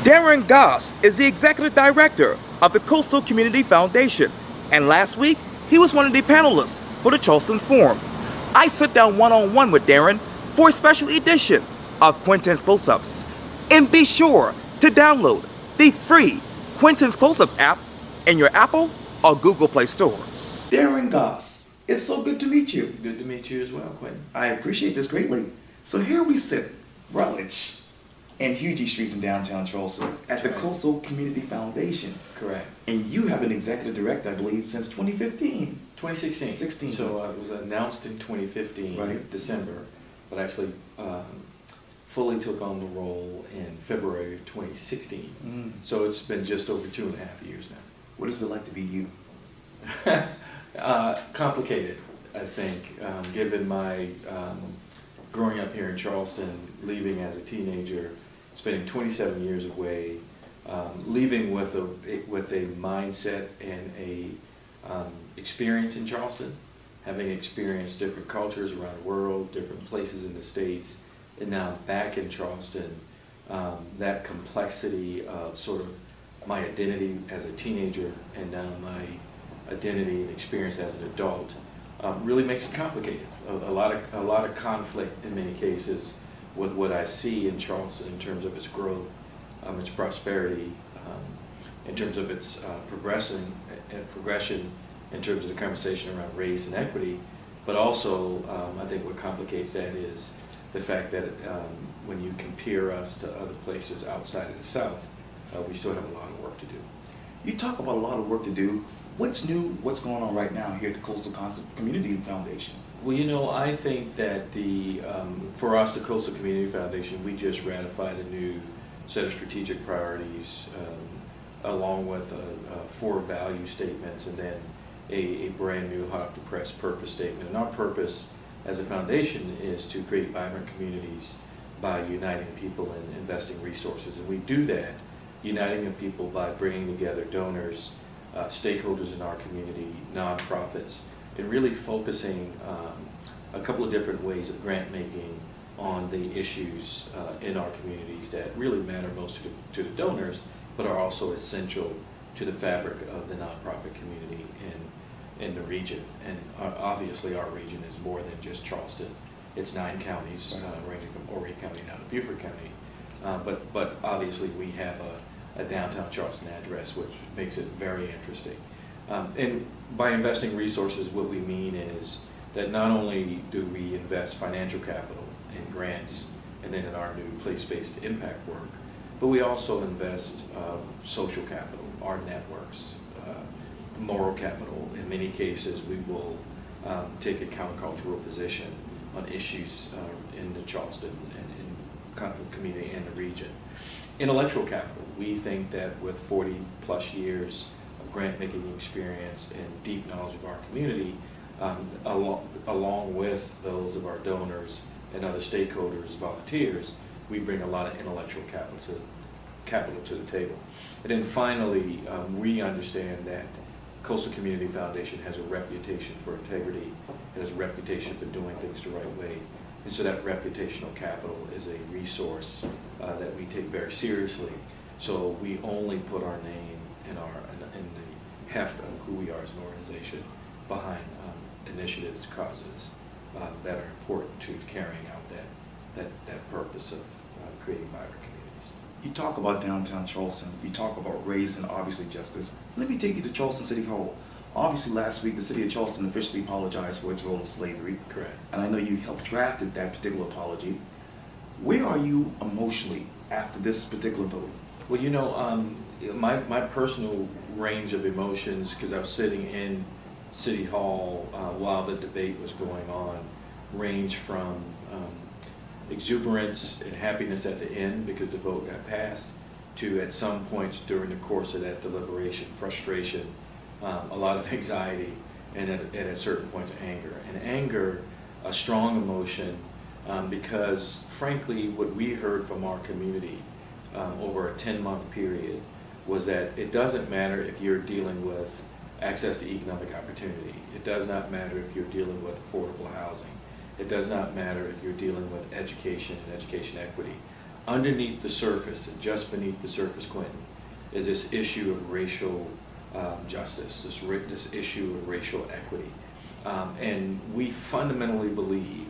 Darrin Goss is the executive director of the Coastal Community Foundation, and last week he was one of the panelists for the Charleston Forum. I sit down one-on-one with Darrin for a special edition of Quintin's Close-Ups. And be sure to download the free Quintin's Close-Ups app in your Apple or Google Play stores. Darrin Goss, it's so good to meet you. Good to meet you as well, Quintin. I appreciate this greatly. So here we sit, Rutledge and Hughie Streets in downtown Charleston at the Coastal Community Foundation. Correct. And you have been executive director, I believe, since 2015. 2016. 16. So it was announced in 2015, Right. December, but actually fully took on the role in February of 2016. So it's been just over 2.5 years now. What is it like to be you? Complicated, I think, given my growing up here in Charleston, leaving as a teenager, spending 27 years away, leaving with a mindset and a experience in Charleston, having experienced different cultures around the world, different places in the States, and now back in Charleston, that complexity of sort of my identity as a teenager and now my identity and experience as an adult really makes it complicated. A lot of conflict in many cases with what I see in Charleston in terms of its growth, its prosperity, in terms of its progression in terms of the conversation around race and equity, but also I think what complicates that is the fact that when you compare us to other places outside of the South, we still have a lot of work to do. You talk about a lot of work to do. What's new? What's going on right now here at the Coastal Community Foundation? Well, you know, I think that for us, the Coastal Community Foundation, we just ratified a new set of strategic priorities along with 4 value statements and then a brand new hot off the press purpose statement. And our purpose as a foundation is to create vibrant communities by uniting people and investing resources. And we do that, uniting the people by bringing together donors, stakeholders in our community, nonprofits, and really focusing a couple of different ways of grant making on the issues in our communities that really matter most to the donors, but are also essential to the fabric of the nonprofit community in the region. And obviously our region is more than just Charleston. It's 9 counties, ranging from Horry County down to Beaufort County. But obviously we have a downtown Charleston address, which makes it very interesting. And by investing resources, what we mean is that not only do we invest financial capital in grants and then in our new place-based impact work, but we also invest social capital, our networks, moral capital. In many cases, we will take a countercultural position on issues in the Charleston and community and the region. Intellectual capital, we think that with 40 plus years of grant making experience and deep knowledge of our community, along with those of our donors and other stakeholders, volunteers, we bring a lot of intellectual capital to the table. And then finally, we understand that Coastal Community Foundation has a reputation for integrity, it has a reputation for doing things the right way. And so that reputational capital is a resource that we take very seriously. So we only put our name in the heft of who we are as an organization behind initiatives, causes that are important to carrying out that purpose of creating vibrant communities. You talk about downtown Charleston, you talk about race and obviously justice. Let me take you to Charleston City Hall. Obviously last week the city of Charleston officially apologized for its role in slavery. Correct. And I know you helped drafted that particular apology. Where are you emotionally after this particular vote? Well, you know, my personal range of emotions, because I was sitting in City Hall while the debate was going on, range from exuberance and happiness at the end because the vote got passed, to at some points during the course of that deliberation, frustration, a lot of anxiety, and at certain points anger. And anger, a strong emotion, because frankly what we heard from our community over a 10-month period was that it doesn't matter if you're dealing with access to economic opportunity. It does not matter if you're dealing with affordable housing. It does not matter if you're dealing with education and education equity. underneath the surface, and just beneath the surface, Quintin, is this issue of racial justice, this issue of racial equity. And we fundamentally believe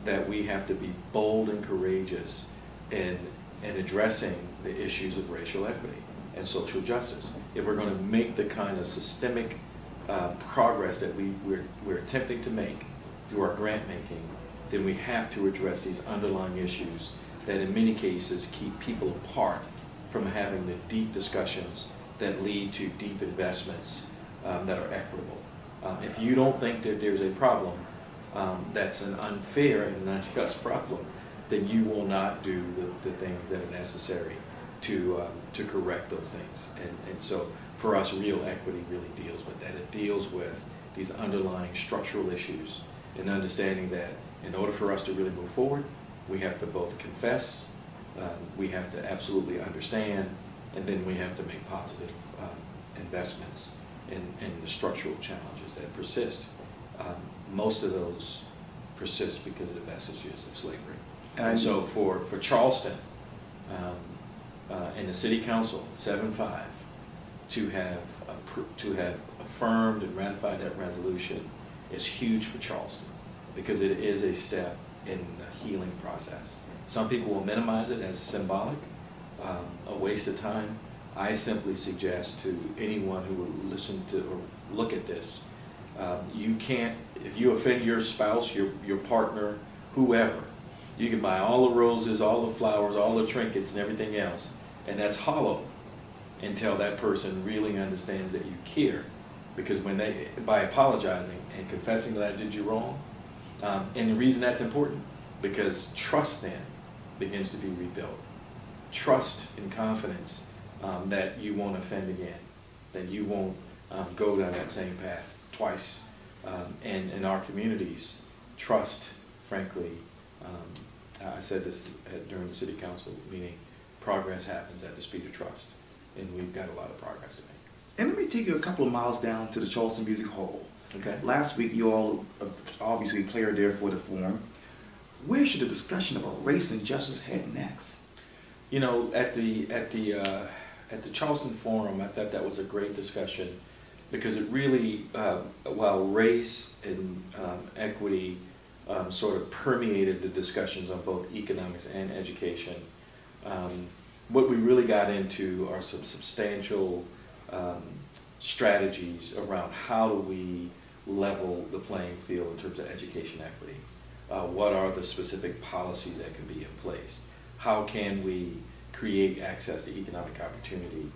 that we have to be bold and courageous in addressing the issues of racial equity and social justice. If we're going to make the kind of systemic progress that we're attempting to make through our grant making, then we have to address these underlying issues that in many cases keep people apart from having the deep discussions that lead to deep investments that are equitable. If you don't think that there's a problem that's an unfair and an unjust problem, then you will not do the things that are necessary to correct those things. And so for us, real equity really deals with that. It deals with these underlying structural issues and understanding that in order for us to really move forward, we have to both confess, we have to absolutely understand, and then we have to make positive investments in the structural challenges that persist. Most of those persist because of the vestiges of slavery. And so for Charleston and the City Council, 7-5, to have affirmed and ratified that resolution is huge for Charleston because it is a step in the healing process. Some people will minimize it as symbolic, a waste of time. I simply suggest to anyone who will listen to or look at this, you can't, if you offend your spouse, your partner, whoever, you can buy all the roses, all the flowers, all the trinkets and everything else, and that's hollow until that person really understands that you care. Because by apologizing and confessing that I did you wrong, and the reason that's important, because trust then begins to be rebuilt. Trust and confidence that you won't offend again, that you won't go down that same path twice. And in our communities, trust, frankly, I said this during the City Council meeting, progress happens at the speed of trust, and we've got a lot of progress to make. And let me take you a couple of miles down to the Charleston Music Hall. Okay. Last week, you all obviously played there for the forum. Where should the discussion about race and justice head next? You know, at the Charleston Forum, I thought that was a great discussion because it really, while race and equity sort of permeated the discussions on both economics and education, what we really got into are some substantial strategies around how do we level the playing field in terms of education equity. What are the specific policies that can be in place? How can we create access to economic opportunity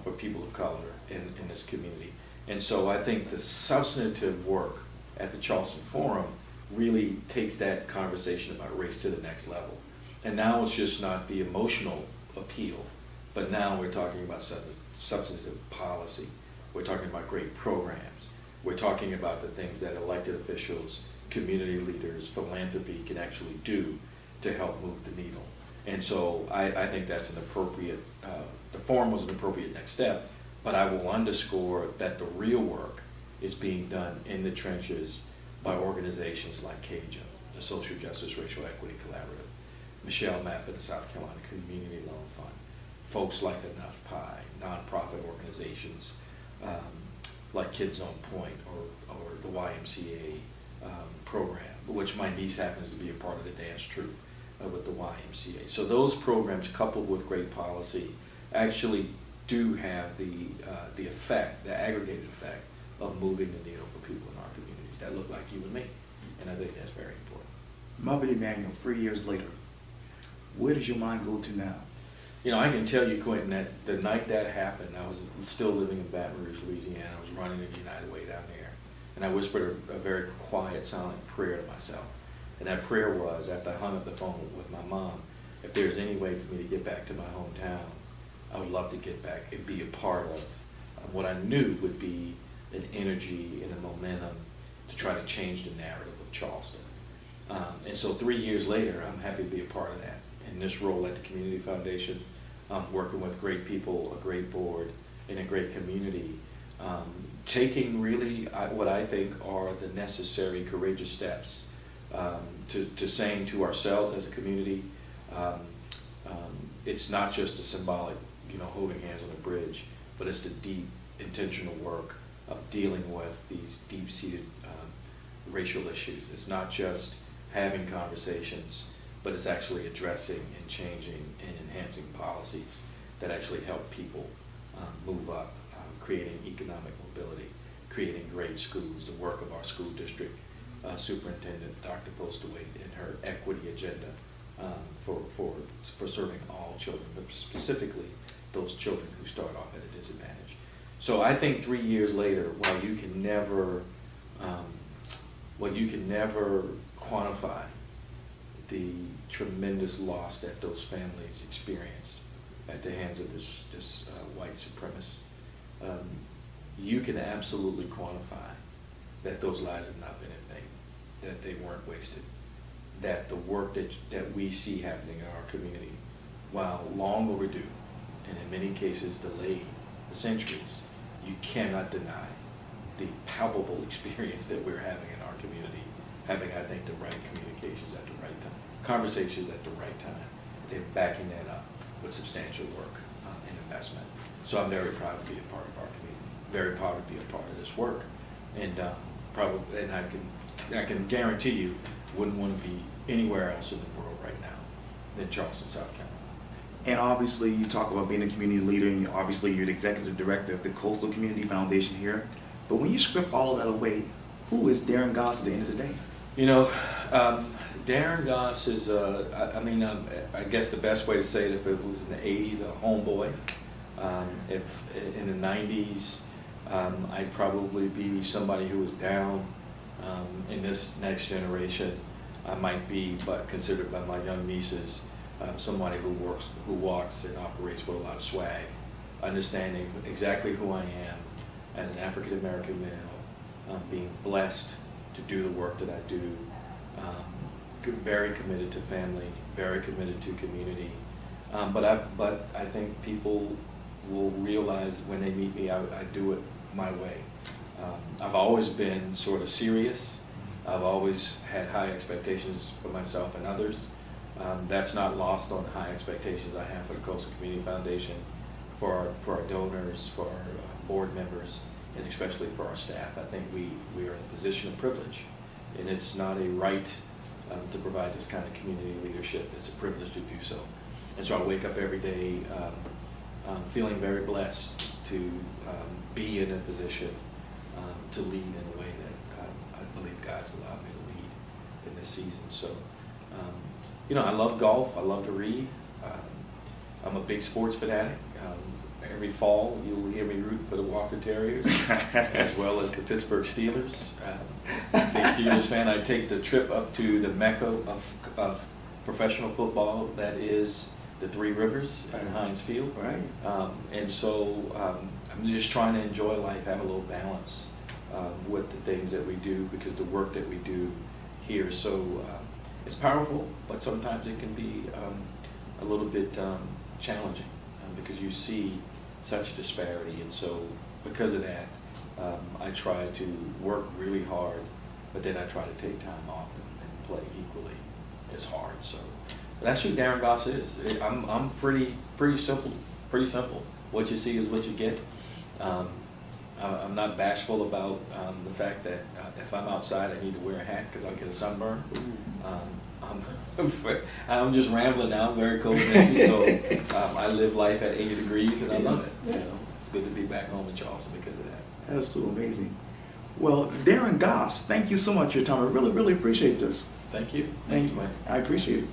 for people of color in this community? And so I think the substantive work at the Charleston Forum really takes that conversation about race to the next level. And now it's just not the emotional appeal, but now we're talking about substantive policy. We're talking about great programs. We're talking about the things that elected officials, community leaders, philanthropy can actually do to help move the needle. And so I think that's an appropriate, the forum was an appropriate next step, but I will underscore that the real work is being done in the trenches by organizations like CAJA, the Social Justice Racial Equity Collaborative, Michelle Mapp of the South Carolina Community Loan Fund, folks like Enough Pie, nonprofit organizations like Kids on Point or the YMCA program, which my niece happens to be a part of the dance troupe with the YMCA. So those programs, coupled with great policy, actually do have the effect, the aggregated effect of moving the needle for people in our communities that look like you and me. And I think that's very important. Mother Emanuel, 3 years later, where does your mind go to now? You know, I can tell you, Quintin, that the night that happened, I was still living in Baton Rouge, Louisiana. I was running the United Way down there. And I whispered a very quiet, silent prayer to myself. And that prayer was, after I hung up the phone with my mom, if there's any way for me to get back to my hometown, I would love to get back and be a part of what I knew would be an energy and a momentum to try to change the narrative of Charleston. And so 3 years later, I'm happy to be a part of that. In this role at the Community Foundation, working with great people, a great board, and a great community, taking really what I think are the necessary courageous steps to saying to ourselves as a community, It's not just a symbolic, holding hands on a bridge, but it's the deep, intentional work of dealing with these deep-seated racial issues. It's not just having conversations, but it's actually addressing and changing and enhancing policies that actually help people move up, creating economic mobility, creating great schools. The work of our school district superintendent, Dr. Postaway, and her equity agenda for serving all children, but specifically those children who start off at a disadvantage. So I think 3 years later, while you can never quantify the tremendous loss that those families experienced at the hands of this white supremacist, you can absolutely quantify that those lives have not been in vain, that they weren't wasted, that the work that we see happening in our community, while long overdue, and in many cases delayed centuries, you cannot deny the palpable experience that we're having in our community, having, I think, the right communications at the right time, conversations at the right time, and backing that up with substantial work and investment. So I'm very proud to be a part of our community, very proud to be a part of this work, and I can guarantee you wouldn't want to be anywhere else in the world right now than Charleston, South Carolina. And obviously, you talk about being a community leader, and obviously you're the executive director of the Coastal Community Foundation here. But when you strip all of that away, who is Darrin Goss at the end of the day? Darrin Goss is, I guess the best way to say it, if it was in the 80s, a homeboy. If in the 90s, I'd probably be somebody who was down. In this next generation, I might be, but considered by my young nieces, somebody who walks and operates with a lot of swag, understanding exactly who I am as an African American male, being blessed to do the work that I do, very committed to family, very committed to community. But I think people will realize when they meet me, I do it my way. I've always been sort of serious. I've always had high expectations for myself and others. That's not lost on high expectations I have for the Coastal Community Foundation, for our donors, for our board members, and especially for our staff. I think we are in a position of privilege, and it's not a right to provide this kind of community leadership. It's a privilege to do so. And so I wake up every day feeling very blessed to be in a position to lead in a way that I believe God's allowed me to lead in this season. So, I love golf. I love to read. I'm a big sports fanatic. Every fall, you'll hear me root for the Walker Terriers, as well as the Pittsburgh Steelers. Big Steelers fan. I take the trip up to the mecca of professional football, that is the Three Rivers in Heinz Field. Right. And so I'm just trying to enjoy life, have a little balance with the things that we do, because the work that we do here. So it's powerful, but sometimes it can be a little bit challenging because you see such disparity. And so because of that, I try to work really hard, but then I try to take time off and play equally as hard. So that's who Darrin Goss is. I'm pretty simple. Pretty simple. What you see is what you get. I'm not bashful about the fact that if I'm outside, I need to wear a hat because I'll get a sunburn. I'm just rambling now. I'm very cold, so I live life at 80 degrees, and I love it. Yes. It's good to be back home in Charleston because of that. That's so amazing. Well, Darrin Goss, thank you so much for your time. I really, really appreciate this. Thank you. Thank you, Mike. I appreciate it.